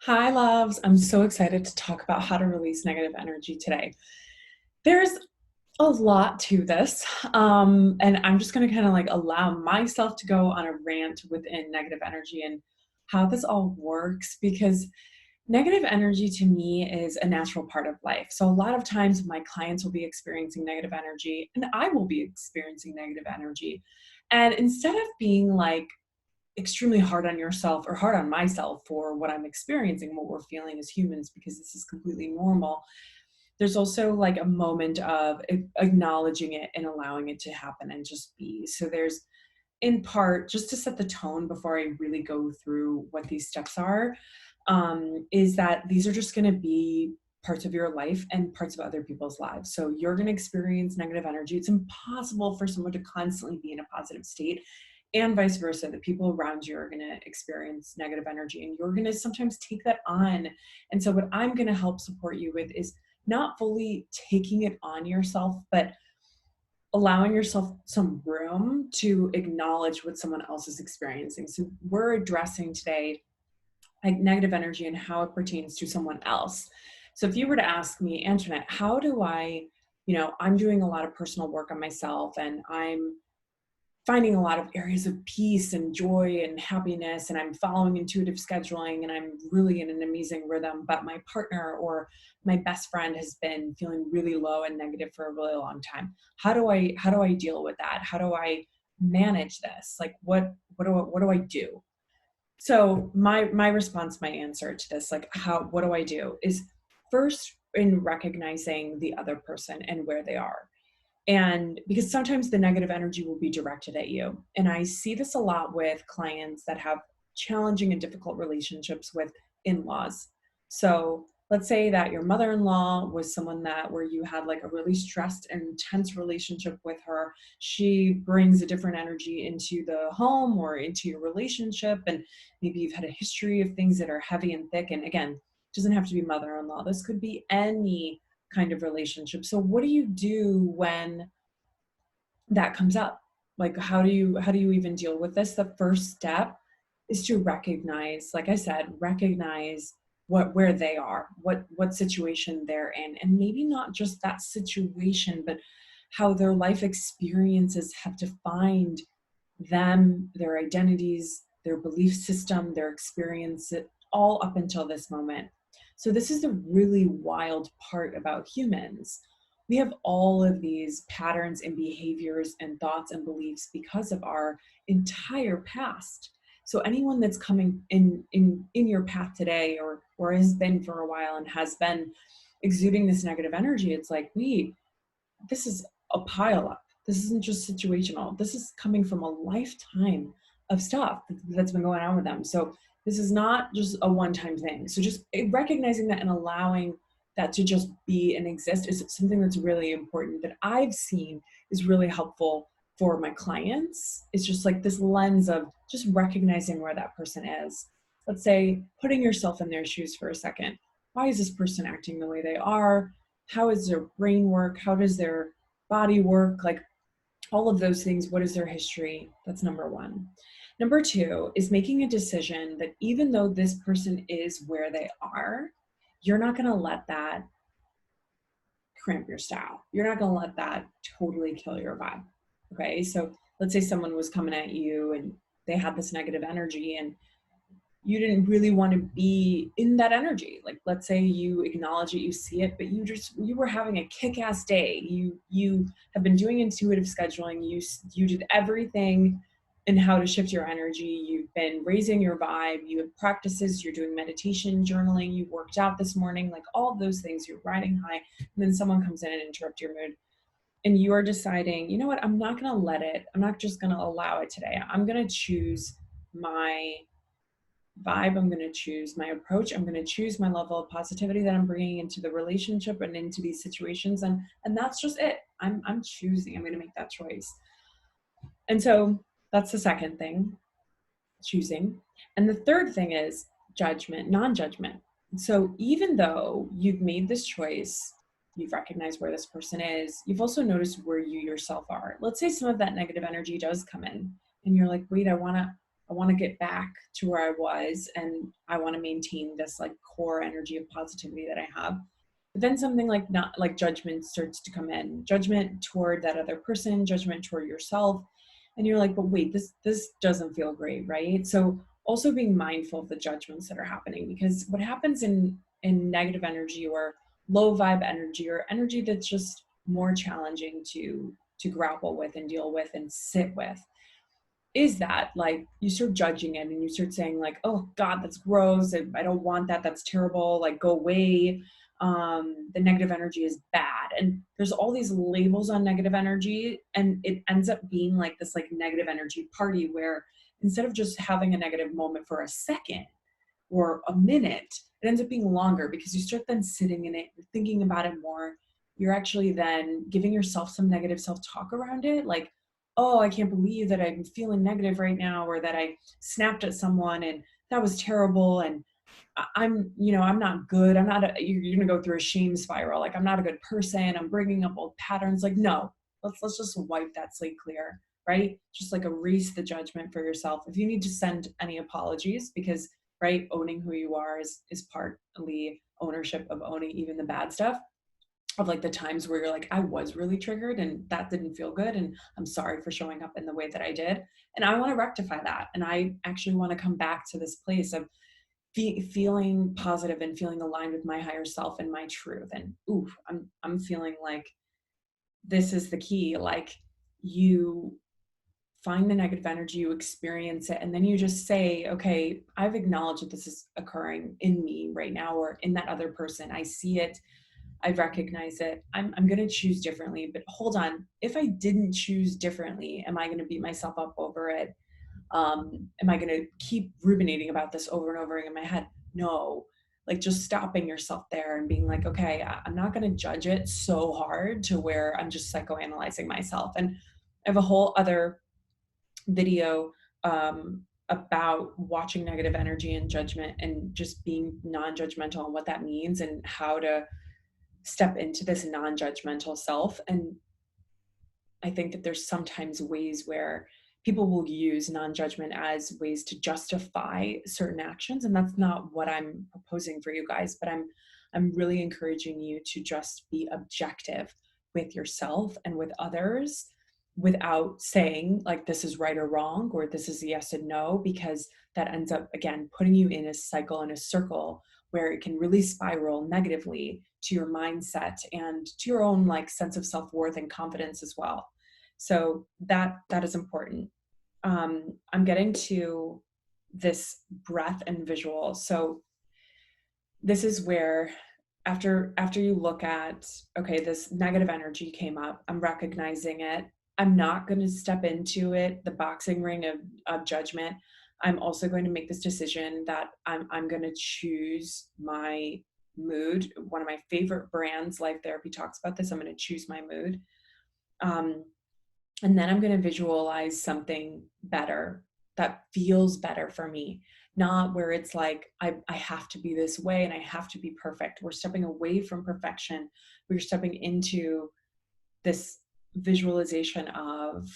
Hi, loves. I'm so excited to talk about how to release negative energy today. There's a lot to this, and I'm just going to kind of like allow myself to go on a rant within negative energy and how this all works because negative energy to me is a natural part of life. So, a lot of times my clients will be experiencing negative energy, and I will be experiencing negative energy. And instead of being like, extremely hard on yourself or hard on myself for what I'm experiencing, what we're feeling as humans, because this is completely normal. There's also like a moment of acknowledging it and allowing it to happen and just be. So there's in part just to set the tone before I really go through what these steps are, is that these are just going to be parts of your life and parts of other people's lives. So you're going to experience negative energy. It's impossible for someone to constantly be in a positive state, and vice versa. The people around you are going to experience negative energy and you're going to sometimes take that on. And so what I'm going to help support you with is not fully taking it on yourself, but allowing yourself some room to acknowledge what someone else is experiencing. So we're addressing today like negative energy and how it pertains to someone else. So if you were to ask me, Antoinette, how do I, I'm doing a lot of personal work on myself and I'm finding a lot of areas of peace and joy and happiness, and I'm following intuitive scheduling and I'm really in an amazing rhythm, but my partner or my best friend has been feeling really low and negative for a really long time. How do I deal with that? How do I manage this? Like what do I do? So my response, my answer to this, like what do I do, is first in recognizing the other person and where they are. And because sometimes the negative energy will be directed at you. And I see this a lot with clients that have challenging and difficult relationships with in laws. So let's say that your mother in law was someone that where you had like a really stressed and intense relationship with her. She brings a different energy into the home or into your relationship. And maybe you've had a history of things that are heavy and thick. And again, it doesn't have to be mother in law, this could be any kind of relationship. So what do you do when that comes up? Like how do you even deal with this? The first step is to recognize, like I said, recognize where they are, what situation they're in, and maybe not just that situation, but how their life experiences have defined them, their identities, their belief system, their experience, all up until this moment. So, this is the really wild part about humans. We have all of these patterns and behaviors and thoughts and beliefs because of our entire past. So anyone that's coming in your path today or has been for a while and has been exuding this negative energy, it's like, this is a pile up. This isn't just situational. This is coming from a lifetime of stuff that's been going on with them. So this is not just a one-time thing. So just recognizing that and allowing that to just be and exist is something that's really important that I've seen is really helpful for my clients. It's just like this lens of just recognizing where that person is. Let's say putting yourself in their shoes for a second. Why is this person acting the way they are? How is their brain work? How does their body work? Like all of those things. What is their history? That's number one. Number two is making a decision that even though this person is where they are, you're not going to let that cramp your style. You're not going to let that totally kill your vibe. Okay. So let's say someone was coming at you and they had this negative energy and you didn't really want to be in that energy. Like let's say you acknowledge it, you see it, but you were having a kick-ass day. You have been doing intuitive scheduling. You did everything in how to shift your energy. You've been raising your vibe. You have practices. You're doing meditation, journaling. You worked out this morning. Like all of those things. You're riding high, and then someone comes in and interrupts your mood. And you are deciding, you know what? I'm not going to let it. I'm not just going to allow it today. I'm going to choose my vibe. I'm going to choose my approach. I'm going to choose my level of positivity that I'm bringing into the relationship and into these situations. And that's just it. I'm choosing. I'm going to make that choice. And so that's the second thing, choosing. And the third thing is judgment, non-judgment. So even though you've made this choice, you've recognized where this person is, you've also noticed where you yourself are. Let's say some of that negative energy does come in and you're like, wait, I want to I want to get back to where I was, and I want to maintain this like core energy of positivity that I have. But then something like not like judgment starts to come in, judgment toward that other person, judgment toward yourself. And you're like, but wait, this doesn't feel great, right? So also being mindful of the judgments that are happening, because what happens in negative energy or low vibe energy or energy that's just more challenging to grapple with and deal with and sit with is that like you start judging it and you start saying like, oh god, that's gross, I don't want that, that's terrible, like go away. The negative energy is bad, and there's all these labels on negative energy, and it ends up being like this like negative energy party where instead of just having a negative moment for a second or a minute, it ends up being longer because you start then sitting in it, you're thinking about it more. You're actually then giving yourself some negative self talk around it. Like, oh, I can't believe that I'm feeling negative right now, or that I snapped at someone and that was terrible. And I'm, I'm not good. I'm not, you're going to go through a shame spiral. Like, I'm not a good person. I'm bringing up old patterns. Like, no, let's just wipe that slate clear, right? Just like erase the judgment for yourself. If you need to send any apologies, because right, owning who you are is partly ownership of owning even the bad stuff, of like the times where you're like, I was really triggered and that didn't feel good, and I'm sorry for showing up in the way that I did, and I want to rectify that, and I actually want to come back to this place of feeling positive and feeling aligned with my higher self and my truth. And ooh, I'm feeling like this is the key. Like, you find the negative energy, you experience it, and then you just say, okay, I've acknowledged that this is occurring in me right now or in that other person. I see it, I recognize it. I'm going to choose differently. But hold on, if I didn't choose differently, am I going to beat myself up over it? Am I going to keep ruminating about this over and over in my head? No. Like, just stopping yourself there and being like, okay, I'm not going to judge it so hard to where I'm just psychoanalyzing myself. And I have a whole other video about watching negative energy and judgment and just being non-judgmental and what that means and how to step into this non-judgmental self. And I think that there's sometimes ways where people will use non-judgment as ways to justify certain actions, and that's not what I'm proposing for you guys. But I'm really encouraging you to just be objective with yourself and with others, without saying like this is right or wrong or this is yes and no, because that ends up again putting you in a cycle and a circle where it can really spiral negatively to your mindset and to your own like sense of self-worth and confidence as well. So that is important. I'm getting to this breath and visual. So this is where after you look at, okay, this negative energy came up, I'm recognizing it, I'm not going to step into it, the boxing ring of judgment. I'm also going to make this decision that I'm going to choose my mood. One of my favorite brands, Life Therapy, talks about this. I'm going to choose my mood. um, and then I'm going to visualize something better that feels better for me, not where it's like, I have to be this way and I have to be perfect. We're stepping away from perfection. We're stepping into this visualization of,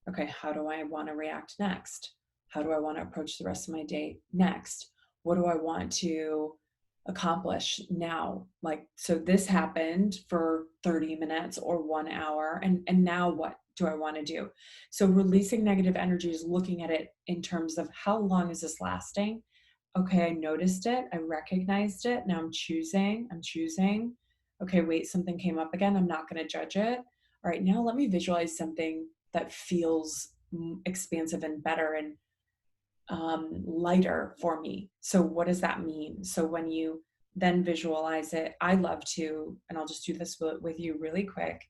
okay, how do I want to react next? How do I want to approach the rest of my day next? What do I want to accomplish now? Like, so this happened for 30 minutes or 1 hour, and now what do I want to do? So releasing negative energy is looking at it in terms of how long is this lasting? Okay, I noticed it, I recognized it, now I'm choosing. Okay, wait, something came up again, I'm not going to judge it. All right, now let me visualize something that feels expansive and better and lighter for me. So what does that mean? So when you then visualize it, I love to, and I'll just do this with you really quick,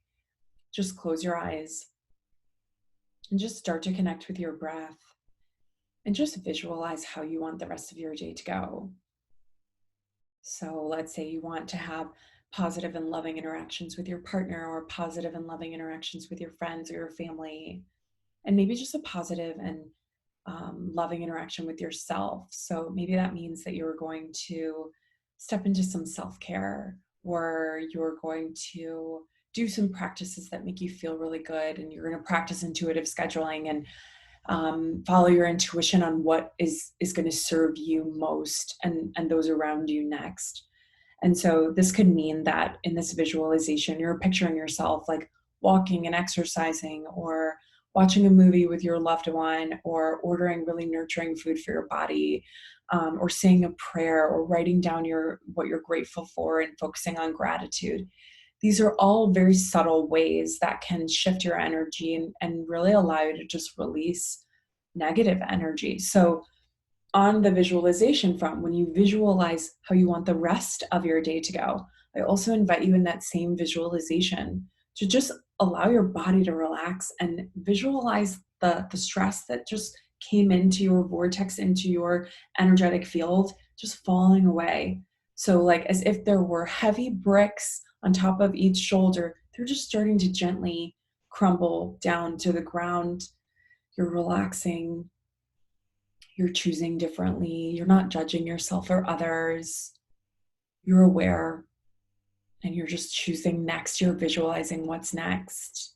just close your eyes and just start to connect with your breath and just visualize how you want the rest of your day to go. So let's say you want to have positive and loving interactions with your partner, or positive and loving interactions with your friends or your family, and maybe just a positive and loving interaction with yourself. So maybe that means that you're going to step into some self-care, or you're going to do some practices that make you feel really good, and you're going to practice intuitive scheduling and Follow your intuition on what is going to serve you most and those around you next. And so this could mean that in this visualization, you're picturing yourself like walking and exercising, or watching a movie with your loved one, or ordering really nurturing food for your body, or saying a prayer, or writing down what you're grateful for and focusing on gratitude. These are all very subtle ways that can shift your energy and really allow you to just release negative energy. So on the visualization front, when you visualize how you want the rest of your day to go, I also invite you in that same visualization to just allow your body to relax and visualize the stress that just came into your vortex, into your energetic field, just falling away. So, like as if there were heavy bricks on top of each shoulder, they're just starting to gently crumble down to the ground. You're relaxing, you're choosing differently. You're not judging yourself or others. You're aware and you're just choosing next. You're visualizing what's next.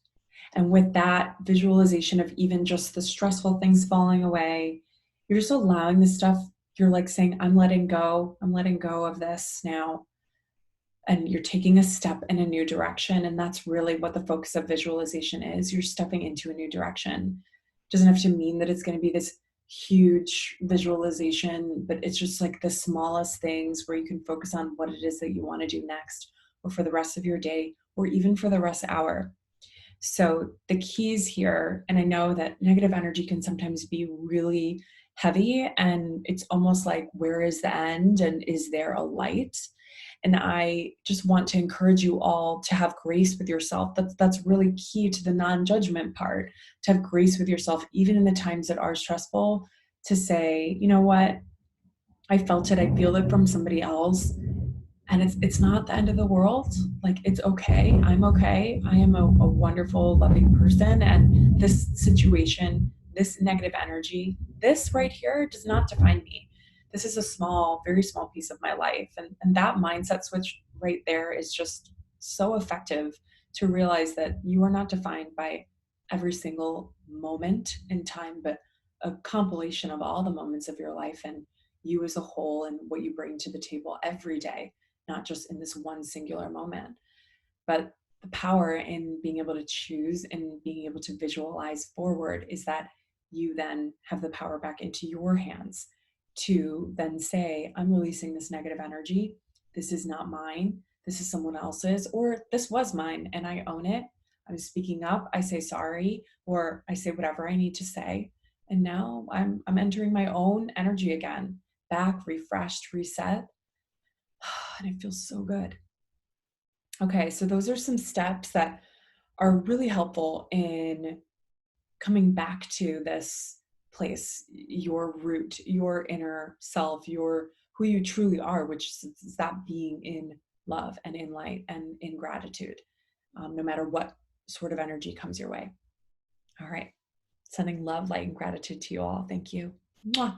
And with that visualization of even just the stressful things falling away, you're just allowing the stuff. You're like saying, I'm letting go. I'm letting go of this now. And you're taking a step in a new direction. And that's really what the focus of visualization is. You're stepping into a new direction. It doesn't have to mean that it's going to be this huge visualization, but it's just like the smallest things where you can focus on what it is that you want to do next, or for the rest of your day, or even for the rest hour. So the keys here, and I know that negative energy can sometimes be really heavy, and it's almost like, where is the end and is there a light? And I just want to encourage you all to have grace with yourself. That's really key to the non-judgment part, to have grace with yourself, even in the times that are stressful, to say, you know what, I felt it, I feel it from somebody else, and it's not the end of the world. Like, it's okay, I'm okay, I am a wonderful, loving person, and this situation, this negative energy, this right here does not define me. This is a small, very small piece of my life. And that mindset switch right there is just so effective, to realize that you are not defined by every single moment in time, but a compilation of all the moments of your life, and you as a whole, and what you bring to the table every day, not just in this one singular moment. But the power in being able to choose and being able to visualize forward is that you then have the power back into your hands to then say, I'm releasing this negative energy. This is not mine. This is someone else's, or this was mine and I own it. I'm speaking up. I say sorry, or I say whatever I need to say. And now I'm entering my own energy again, back, refreshed, reset. And it feels so good. Okay, so those are some steps that are really helpful in coming back to this place, your root, your inner self, your who you truly are, which is that being in love and in light and in gratitude, no matter what sort of energy comes your way. All right, sending love, light, and gratitude to you all. Thank you. Mwah.